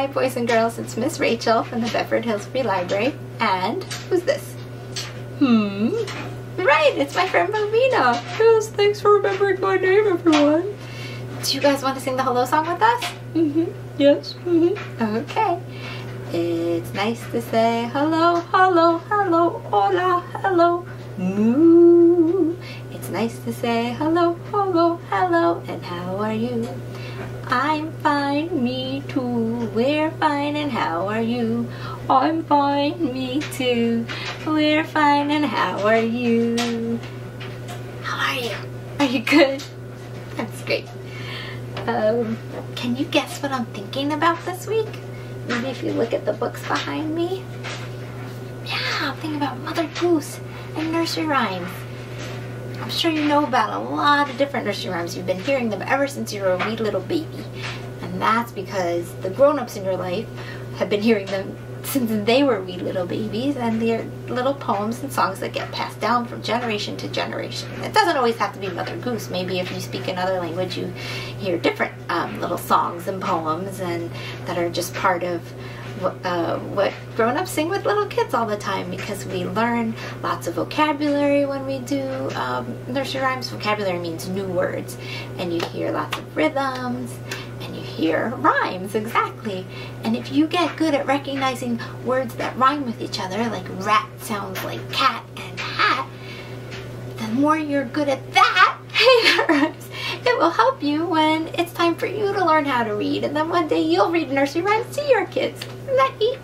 Hi boys and girls, it's Miss Rachel from the Bedford Hills Free Library. And who's this? Right, it's my friend Bovina. Yes, thanks for remembering my name, everyone. Do you guys want to sing the hello song with us? Yes. Okay. It's nice to say hello, hello, hello, hola, hello, moo. It's nice to say hello, hello, hello, and how are you? I'm fine, me too. We're fine, and how are you? I'm fine, me too. We're fine, and how are you? How are you? Are you good? That's great. Can you guess what I'm thinking about this week? Maybe if you look at the books behind me. Yeah, I'm thinking about Mother Goose and nursery rhymes. I'm sure you know about a lot of different nursery rhymes. You've been hearing them ever since you were a wee little baby. And that's because the grown-ups in your life have been hearing them since they were wee little babies, and they're little poems and songs that get passed down from generation to generation. It doesn't always have to be Mother Goose. Maybe if you speak another language, you hear different little songs and poems and that are just part of what grown-ups sing with little kids all the time, because we learn lots of vocabulary when we do nursery rhymes. Vocabulary means new words, and you hear lots of rhythms, and you hear rhymes, exactly. And if you get good at recognizing words that rhyme with each other, like rat sounds like cat and hat, the more you're good at that, it will help you when it's time for you to learn how to read, and then one day you'll read nursery rhymes to your kids. Isn't that neat?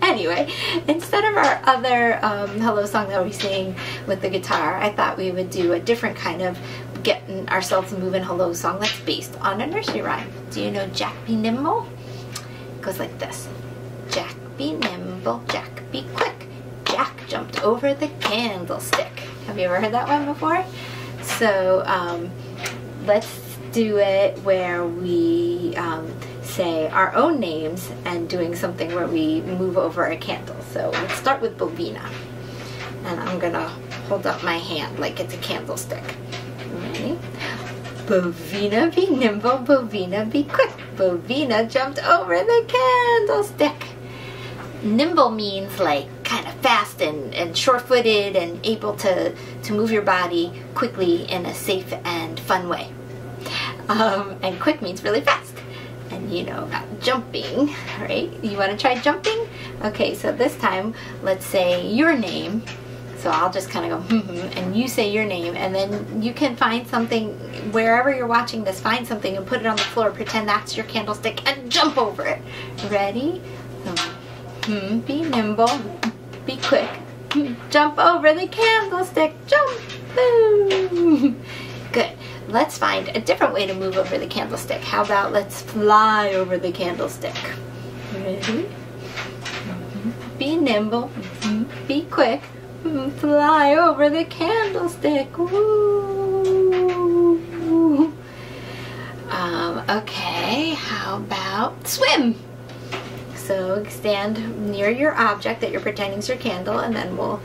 Anyway, instead of our other hello song that we sing with the guitar, I thought we would do a different kind of getting ourselves moving hello song that's based on a nursery rhyme. Do you know Jack be nimble? It goes like this. Jack be nimble, Jack be quick. Jack jumped over the candlestick. Have you ever heard that one before? So let's do it where we say our own names and doing something where we move over a candle. So let's start with Bovina. And I'm gonna hold up my hand like it's a candlestick. Ready? Bovina be nimble, Bovina be quick. Bovina jumped over the candlestick. Nimble means like kind of fast and short-footed and able to move your body quickly in a safe and fun way. And quick means really fast. And you know about jumping, right? You want to try jumping? Okay, so this time let's say your name. So I'll just kind of go and you say your name, and then you can find something wherever you're watching this. Find something and put it on the floor. Pretend that's your candlestick and jump over it. Ready? Be nimble, be quick. Jump over the candlestick. Jump. Boom. Good. Let's find a different way to move over the candlestick. How about let's fly over the candlestick. Ready? Be nimble, be quick. Fly over the candlestick. Woo. Okay, how about swim? So stand near your object that you're pretending is your candle, and then we'll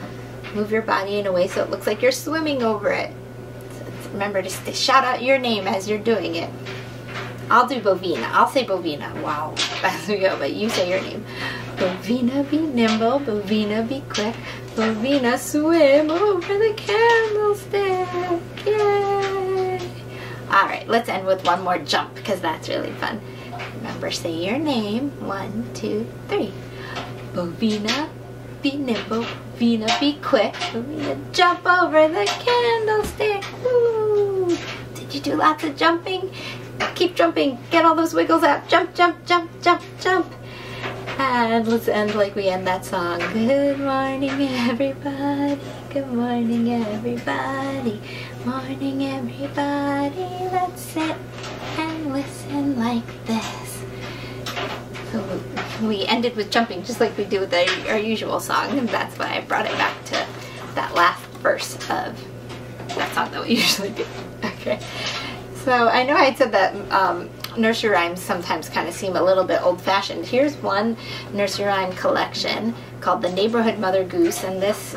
move your body in a way so it looks like you're swimming over it. So remember to shout out your name as you're doing it. I'll do Bovina. I'll say Bovina. Wow, as we go, but you say your name. Bovina be nimble, Bovina be quick. Bovina swim over the candlestick. Yay! Alright, let's end with one more jump because that's really fun. Remember, say your name. 1, 2, 3. Bovina be nimble, Bovina be quick. Bovina jump over the candlestick. Woo! Did you do lots of jumping? Keep jumping. Get all those wiggles out. Jump, jump, jump, jump, jump. And let's end like we end that song. Good morning, everybody. Good morning, everybody. Morning, everybody. Let's sit and listen like this. So we ended with jumping just like we do with our usual song, and that's why I brought it back to that last verse of that song that we usually do. Okay. So I know I had said that nursery rhymes sometimes kind of seem a little bit old-fashioned. Here's one nursery rhyme collection called The Neighborhood Mother Goose, and this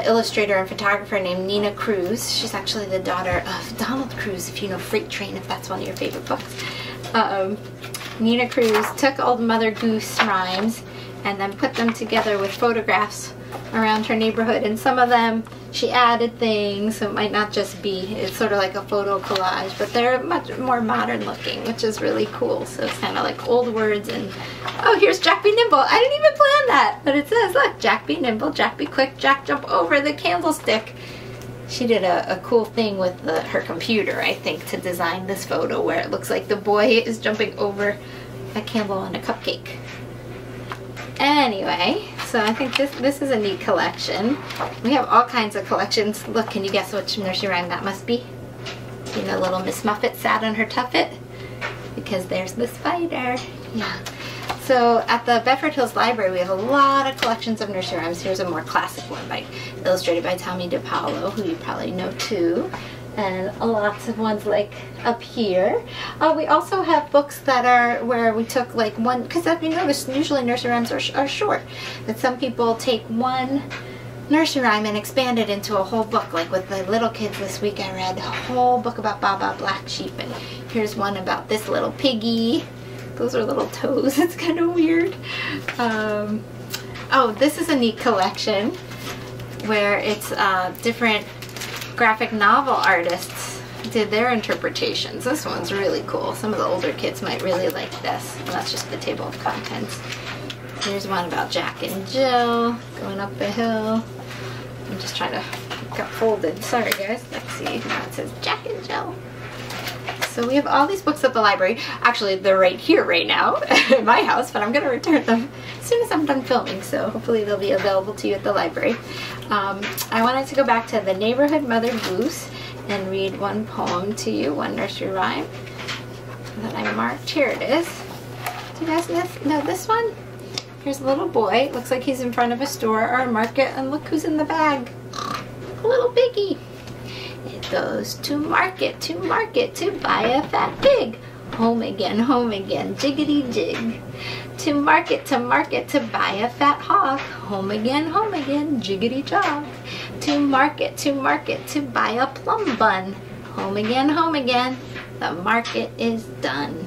illustrator and photographer named Nina Cruz. She's actually the daughter of Donald Cruz, if you know Freight Train, if that's one of your favorite books. Nina Cruz took old Mother Goose rhymes and then put them together with photographs around her neighborhood, and some of them she added things, so it might not just be, it's sort of like a photo collage, but they're much more modern looking, which is really cool. So it's kind of like old words, and oh, here's Jack be nimble. I didn't even plan that, but it says, look, Jack be nimble, Jack be quick, Jack jump over the candlestick. She did a cool thing with her computer, I think, to design this photo where it looks like the boy is jumping over a candle and a cupcake. Anyway, so I think this is a neat collection. We have all kinds of collections. Look, can you guess which nursery rhyme that must be? You know, little Miss Muffet sat on her tuffet? Because there's the spider. Yeah. So at the Bedford Hills Library, we have a lot of collections of nursery rhymes. Here's a more classic one, illustrated by Tommy DePaulo, who you probably know too. And lots of ones like up here. We also have books that are where we took like one, because as you notice, usually nursery rhymes are short. But some people take one nursery rhyme and expand it into a whole book. Like with the little kids this week, I read a whole book about Baba Black Sheep, and here's one about this little piggy. Those are little toes. It's kind of weird. Oh, this is a neat collection where it's different graphic novel artists did their interpretations. This one's really cool. Some of the older kids might really like this. And that's just the table of contents. Here's one about Jack and Jill going up a hill. I'm just trying to, got folded. Sorry guys. Let's see. Now it says Jack and Jill. So we have all these books at the library. Actually, they're right here right now at my house, but I'm going to return them as soon as I'm done filming, so hopefully they'll be available to you at the library. I wanted to go back to the Neighborhood Mother Goose and read one poem to you, one nursery rhyme that I marked. Here it is. Do you guys know this one? Here's a little boy. Looks like he's in front of a store or a market, and look who's in the bag. A little piggy. It goes to market to buy a fat pig. Home again, jiggity jig. To market to buy a fat hog. Home again, jiggity jog. To market to buy a plum bun. Home again, the market is done.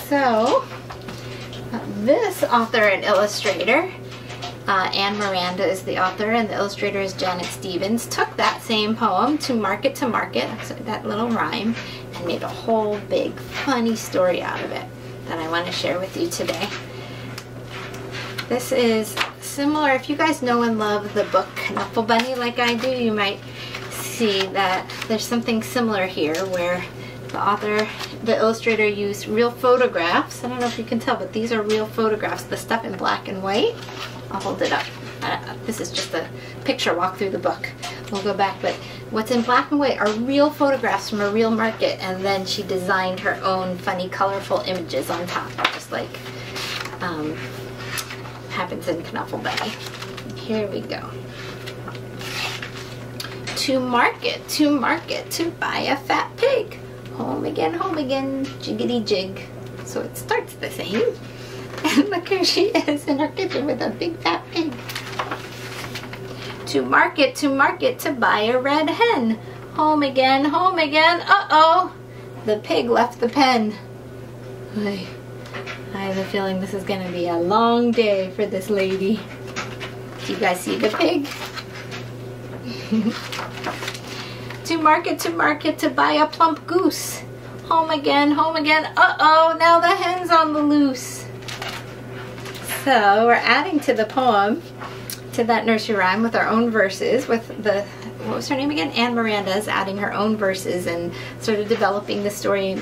So, this author and illustrator, Anne Miranda is the author and the illustrator is Janet Stevens, took that same poem, to market, that little rhyme, and made a whole big funny story out of it that I want to share with you today. This is similar, if you guys know and love the book Knuffle Bunny like I do, you might see that there's something similar here where the author, the illustrator used real photographs. I don't know if you can tell, but these are real photographs, the stuff in black and white. I'll hold it up. This is just a picture walk through the book. We'll go back, but what's in black and white are real photographs from a real market, and then she designed her own funny, colorful images on top, just like happens in Knuffle Bunny. Here we go. To market to buy a fat pig. Home again, jiggity jig. So it starts the same. And look here she is in her kitchen with a big fat pig. To market to buy a red hen. Home again, uh-oh. The pig left the pen. I have a feeling this is gonna be a long day for this lady. Do you guys see the pig? To market to buy a plump goose. Home again, uh-oh, now the hen's on the loose. So we're adding to the poem, to that nursery rhyme with our own verses, with the, what was her name again? Anne Miranda's adding her own verses and sort of developing the story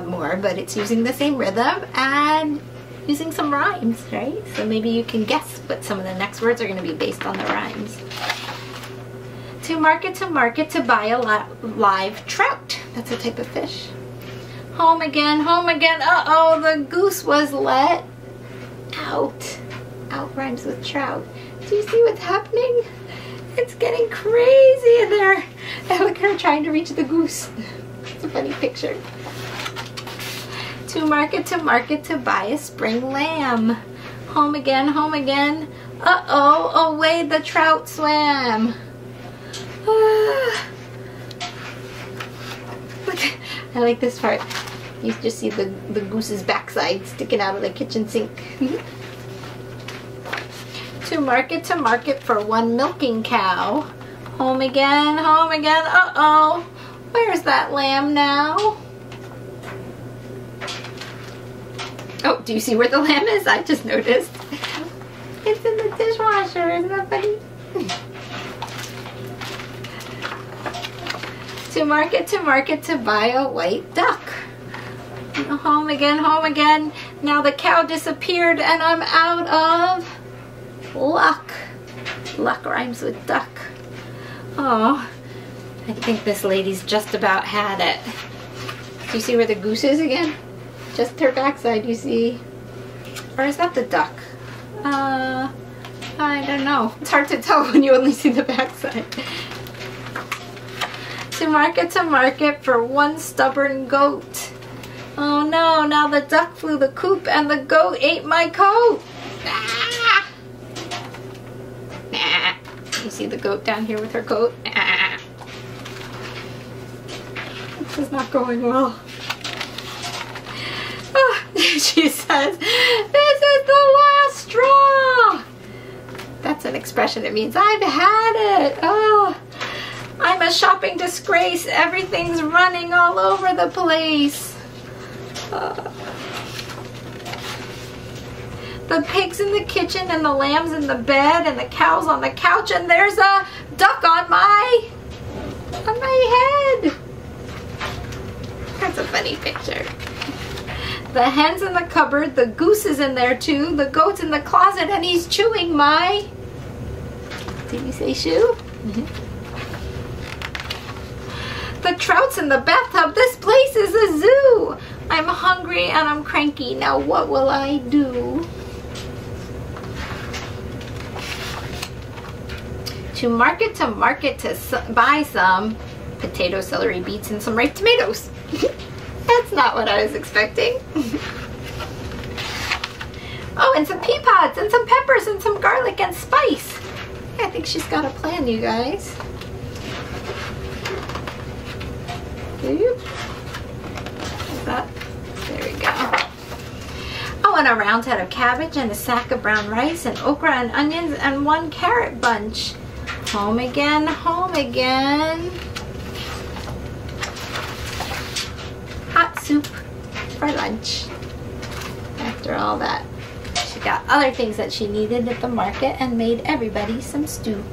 more, but it's using the same rhythm and using some rhymes, right? So maybe you can guess what some of the next words are going to be based on the rhymes. To market to buy a live trout. That's a type of fish. Home again, uh-oh, the goose was let out. Out rhymes with trout. Do you see what's happening? It's getting crazy in there. And look at her trying to reach the goose. It's a funny picture. To market to buy a spring lamb. Home again, uh-oh, away the trout swam. Look, I like this part. You just see the goose's backside sticking out of the kitchen sink. To market for one milking cow. Home again, home again. Uh-oh. Where's that lamb now? Oh, do you see where the lamb is? I just noticed. It's in the dishwasher. Isn't that funny? To market to buy a white duck. Home again, home again. Now the cow disappeared and I'm out of luck. Luck rhymes with duck. Oh, I think this lady's just about had it. Do you see where the goose is again? Just her backside, you see. Or is that the duck? I don't know. It's hard to tell when you only see the backside. To market for one stubborn goat. Oh no, now the duck flew the coop and the goat ate my coat. Ah! Ah. You see the goat down here with her coat? Ah. This is not going well. Oh, she says, this is the last straw. That's an expression. It means I've had it. Oh, I'm a shopping disgrace. Everything's running all over the place. The pig's in the kitchen and the lamb's in the bed and the cow's on the couch and there's a duck on my head. That's a funny picture. The hen's in the cupboard, the goose is in there too, the goat's in the closet and he's chewing my... Did you say shoe? The trout's in the bathtub. This place is a zoo. I'm hungry and I'm cranky. Now what will I do? To market to buy some potato, celery, beets, and some ripe tomatoes. That's not what I was expecting. Oh, and some pea pods, and some peppers, and some garlic and spice. I think she's got a plan, you guys. That? There we go. Oh, and a round head of cabbage, and a sack of brown rice, and okra and onions, and one carrot bunch. Home again, home again. Hot soup for lunch. After all that, she got other things that she needed at the market and made everybody some stew.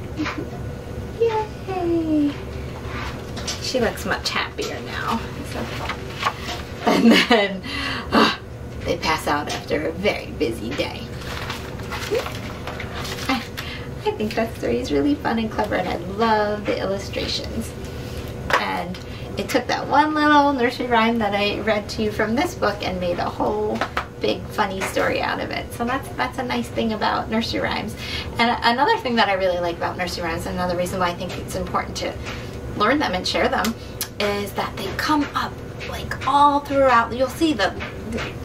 Yay! She looks much happier now. So, and then they pass out after a very busy day. I think that story is really fun and clever, and I love the illustrations. And it took that one little nursery rhyme that I read to you from this book and made a whole big funny story out of it. So that's a nice thing about nursery rhymes. And another thing that I really like about nursery rhymes, and another reason why I think it's important to learn them and share them, is that they come up like all throughout. You'll see them,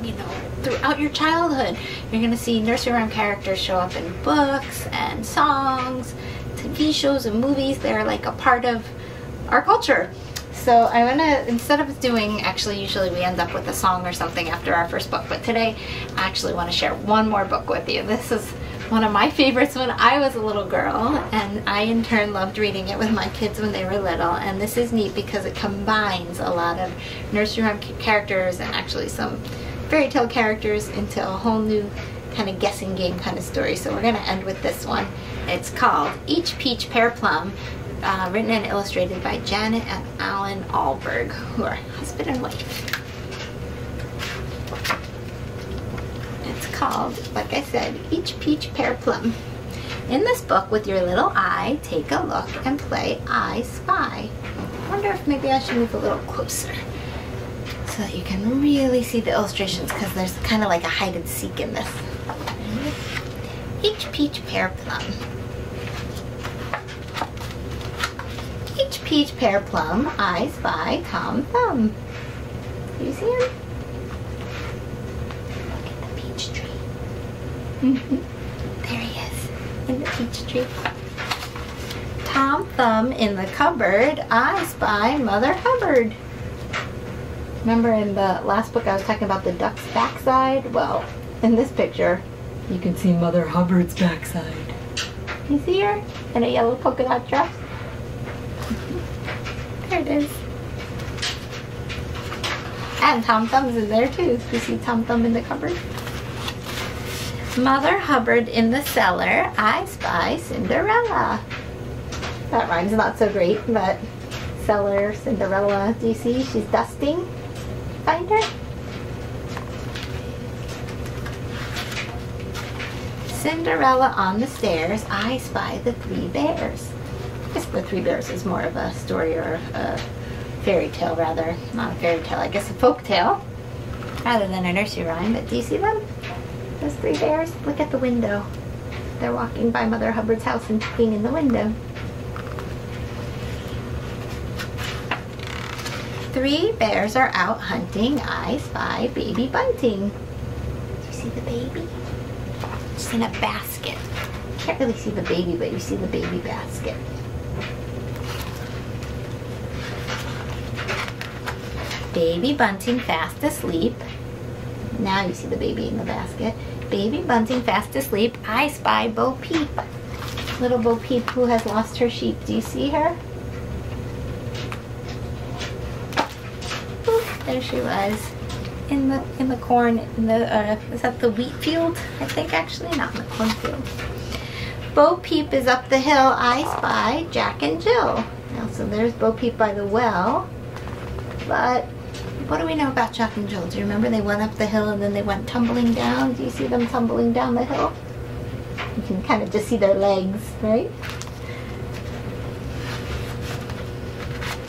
you know, throughout your childhood. You're gonna see nursery rhyme characters show up in books and songs, TV shows and movies. They're like a part of our culture. So I wanna, instead of doing, actually usually we end up with a song or something after our first book, but today I actually wanna share one more book with you. This is one of my favorites when I was a little girl, and I in turn loved reading it with my kids when they were little. And this is neat because it combines a lot of nursery rhyme characters and actually some fairy tale characters into a whole new kind of guessing game kind of story. So we're gonna end with this one. It's called Each Peach Pear Plum, written and illustrated by Janet and Alan Alberg, who are husband and wife. It's called, like I said, Each Peach Pear Plum. In this book, with your little eye, take a look and play I Spy. I wonder if maybe I should move a little closer so that you can really see the illustrations, because there's kind of like a hide and seek in this. Each peach pear plum. Each peach pear plum, I spy Tom Thumb. Do you see him? Look at the peach tree. There he is, in the peach tree. Tom Thumb in the cupboard, I spy Mother Hubbard. Remember in the last book I was talking about the duck's backside? Well, in this picture, you can see Mother Hubbard's backside. You see her? In a yellow polka dot dress? There it is. And Tom Thumb's in there too. You see Tom Thumb in the cupboard? Mother Hubbard in the cellar, I spy Cinderella. That rhyme's not so great, but cellar, Cinderella. Do you see? She's dusting. Find her? Cinderella on the stairs, I spy the three bears. I guess the three bears is more of a story or a fairy tale rather. Not a fairy tale, I guess a folk tale rather than a nursery rhyme. But do you see them? Those three bears? Look at the window. They're walking by Mother Hubbard's house and peeking in the window. Three bears are out hunting. I spy baby bunting. Do you see the baby? It's in a basket. Can't really see the baby, but you see the baby basket. Baby bunting fast asleep. Now you see the baby in the basket. Baby bunting fast asleep. I spy Bo Peep. Little Bo Peep who has lost her sheep. Do you see her? Ooh, there she was. In the corn, in the is that the wheat field? I think actually, not in the cornfield. Bo Peep is up the hill. I spy Jack and Jill. Now, so there's Bo Peep by the well. But what do we know about Jack and Jill? Do you remember they went up the hill and then they went tumbling down? Do you see them tumbling down the hill? You can kind of just see their legs, right?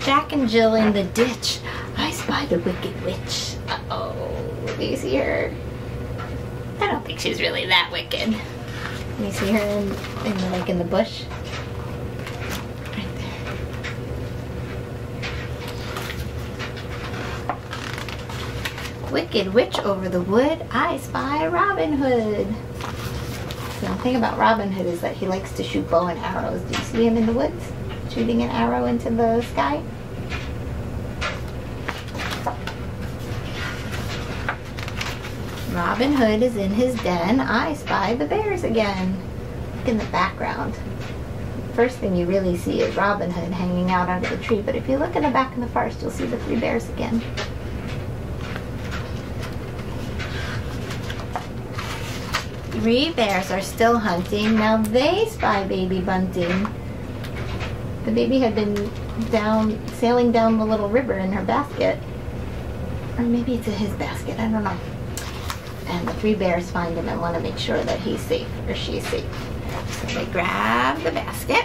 Jack and Jill in the ditch. I spy the wicked witch. Uh-oh, do you see her? I don't think she's really that wicked. Can you see her in the bush? Right there. Wicked witch over the wood, I spy Robin Hood. So the thing about Robin Hood is that he likes to shoot bow and arrows. Do you see him in the woods? Shooting an arrow into the sky? Robin Hood is in his den. I spy the bears again. Look in the background. First thing you really see is Robin Hood hanging out under the tree, but if you look in the back in the forest, you'll see the three bears again. Three bears are still hunting. Now they spy baby bunting. The baby had been sailing down the little river in her basket. Or maybe it's in his basket, I don't know. And the three bears find him and want to make sure that he's safe or she's safe. So they grab the basket.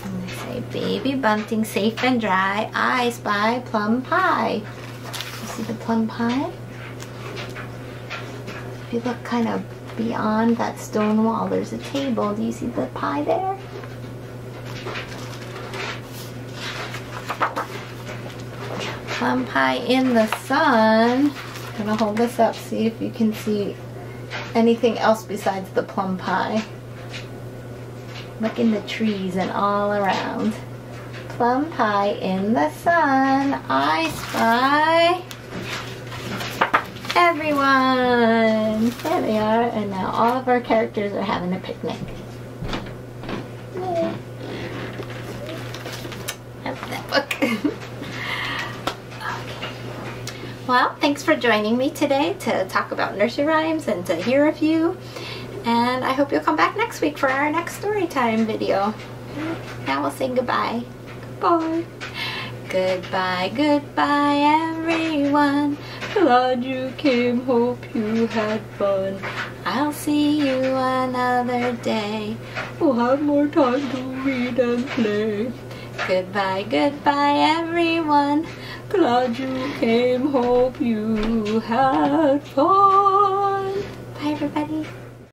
And they say, baby bunting safe and dry, I spy plum pie. You see the plum pie? If you look kind of beyond that stone wall, there's a table. Do you see the pie there? Plum pie in the sun. I'm gonna hold this up, see if you can see anything else besides the plum pie. Look in the trees and all around. Plum pie in the sun, I spy everyone. There they are, and now all of our characters are having a picnic. Yay. That's that book. Well, thanks for joining me today to talk about nursery rhymes and to hear a few. And I hope you'll come back next week for our next story time video. Now we'll say goodbye. Goodbye. Goodbye, goodbye everyone. Glad you came, hope you had fun. I'll see you another day. We'll have more time to read and play. Goodbye, goodbye everyone. Glad you came, hope you had fun. Bye everybody.